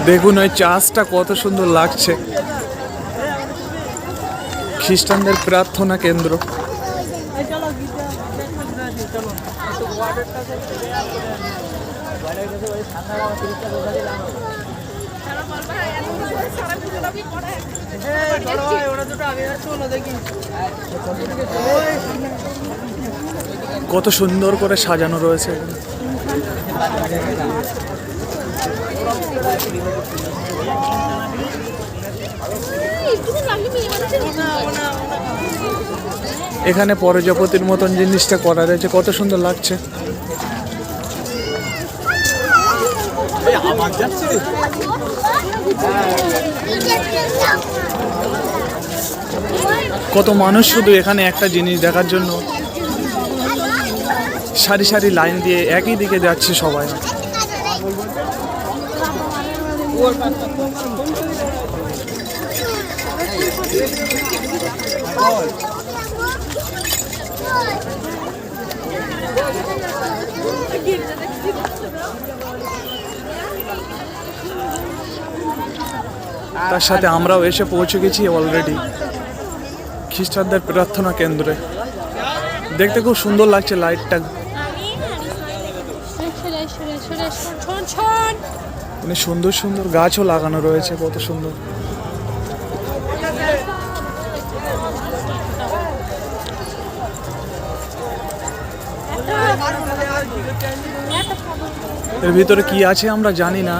দেখুন ওই চার্চটা কত সুন্দর লাগছে, খ্রিস্টানদের প্রার্থনা কেন্দ্র। কত সুন্দর করে সাজানো রয়েছে। এখানে প্রজাপতির মতন জিনিসটা করা রয়েছে, কত সুন্দর লাগছে। কত মানুষ শুধু এখানে একটা জিনিস দেখার জন্য সারি সারি লাইন দিয়ে একই দিকে যাচ্ছে সবাই। তার সাথে আমরাও এসে পৌঁছে গেছি অলরেডি খ্রিস্টানদের প্রার্থনা কেন্দ্রে। দেখতে খুব সুন্দর লাগছে লাইটটা, মানে সুন্দর সুন্দর গাছও লাগানো রয়েছে, কত সুন্দর। এর ভিতরে কি আছে আমরা জানি না,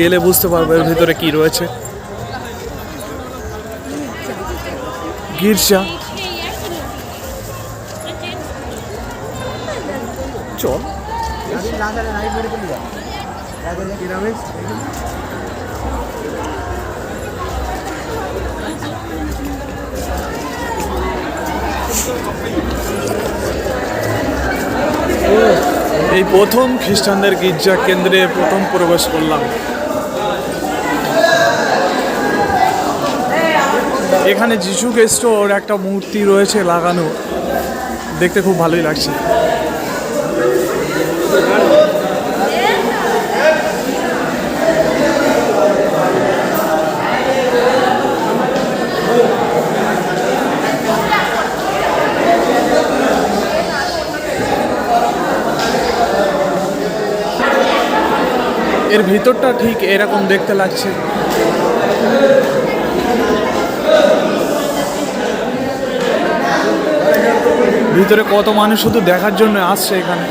গেলে বুঝতে পারবো এর ভিতরে কি রয়েছে। গির্জা, চল। এই প্রথম খ্রিস্টানদের গির্জা কেন্দ্রে প্রথম প্রবেশ করলাম। এখানে যিশু খ্রিস্টর একটা মূর্তি রয়েছে লাগানো, দেখতে খুব ভালোই লাগছে। এর ভিতরটা ঠিক এরকম দেখতে লাগছে। ভিতরে কত মানুষ শুধু দেখার জন্য আসছে এখানে।